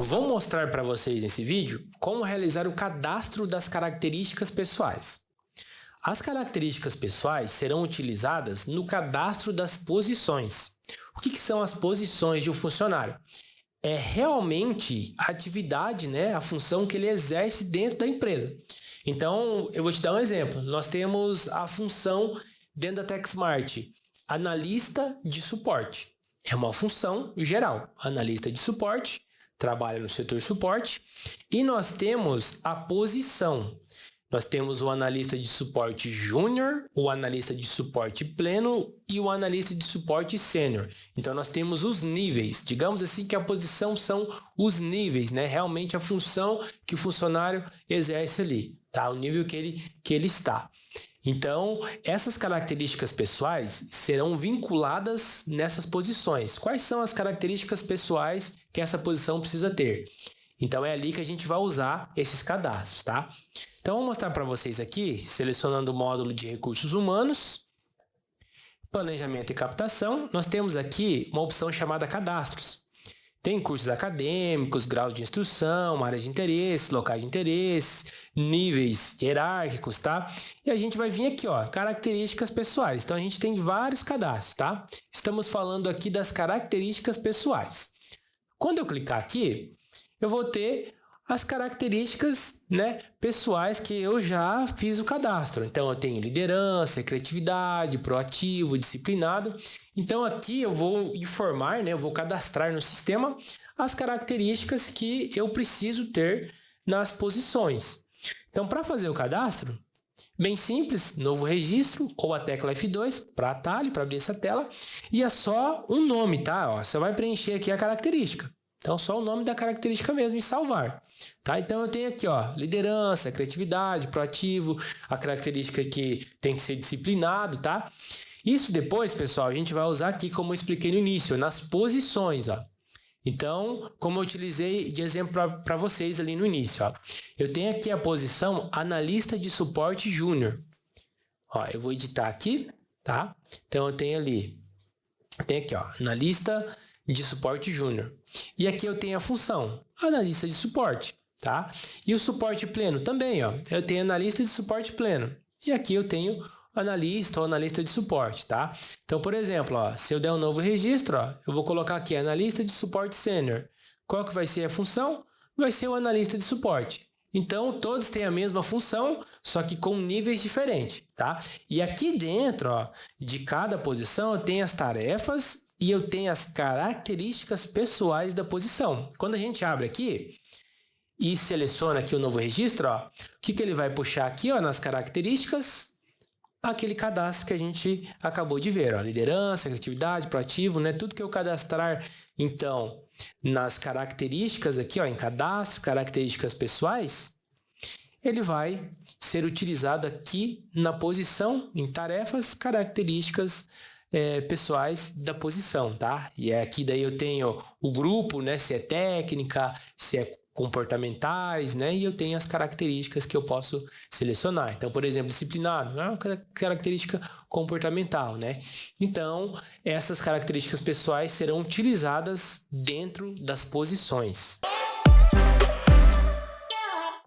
vou mostrar para vocês nesse vídeo como realizar o cadastro das características pessoais. As características pessoais serão utilizadas no cadastro das posições. O que são as posições de um funcionário? É realmente a atividade, a função que ele exerce dentro da empresa. Então, eu vou te dar um exemplo. Nós temos a função dentro da TechSmart, analista de suporte. É uma função geral, analista de suporte, trabalha no setor suporte. E nós temos a posição. Nós temos o analista de suporte júnior, o analista de suporte pleno e o analista de suporte sênior. Então, nós temos os níveis. Digamos assim que a posição são os níveis, realmente a função que o funcionário exerce ali, tá? O nível que ele está. Então, essas características pessoais serão vinculadas nessas posições. Quais são as características pessoais que essa posição precisa ter? Então, é ali que a gente vai usar esses cadastros, tá? Então, vou mostrar para vocês aqui, selecionando o módulo de recursos humanos, planejamento e captação. Nós temos aqui uma opção chamada cadastros. Tem cursos acadêmicos, graus de instrução, áreas de interesse, locais de interesse, níveis hierárquicos, tá? E a gente vai vir aqui, características pessoais. Então, a gente tem vários cadastros, tá? Estamos falando aqui das características pessoais. Quando eu clicar aqui, eu vou ter as características pessoais que eu já fiz o cadastro. Então, eu tenho liderança, criatividade, proativo, disciplinado. Então, aqui eu vou informar, eu vou cadastrar no sistema as características que eu preciso ter nas posições. Então, para fazer o cadastro, bem simples, novo registro ou a tecla F2 para atalho, para abrir essa tela. E é só um nome, tá? Você vai preencher aqui a característica. Então, só o nome da característica mesmo e salvar. Tá? Então, eu tenho aqui, liderança, criatividade, proativo, a característica que tem que ser disciplinado, tá? Isso depois, pessoal, a gente vai usar aqui, como eu expliquei no início, nas posições, Então, como eu utilizei de exemplo para vocês ali no início, eu tenho aqui a posição analista de suporte júnior. Eu vou editar aqui, tá? Então, eu tenho aqui, analista de suporte júnior. E aqui eu tenho a função, analista de suporte, tá? E o suporte pleno também, eu tenho analista de suporte pleno. E aqui eu tenho analista ou analista de suporte, tá? Então, por exemplo, se eu der um novo registro, eu vou colocar aqui analista de suporte sênior. Qual que vai ser a função? Vai ser o analista de suporte. Então, todos têm a mesma função, só que com níveis diferentes, tá? E aqui dentro, de cada posição, eu tenho as tarefas e eu tenho as características pessoais da posição. Quando a gente abre aqui e seleciona aqui o novo registro, o que ele vai puxar aqui, nas características? Aquele cadastro que a gente acabou de ver, liderança, criatividade, proativo, tudo que eu cadastrar, então, nas características aqui, em cadastro, características pessoais, ele vai ser utilizado aqui na posição, em tarefas, características pessoais da posição, tá? E aqui daí eu tenho o grupo, se é técnica, se é comportamentais, e eu tenho as características que eu posso selecionar. Então, por exemplo, disciplinado é uma característica comportamental, Então, essas características pessoais serão utilizadas dentro das posições.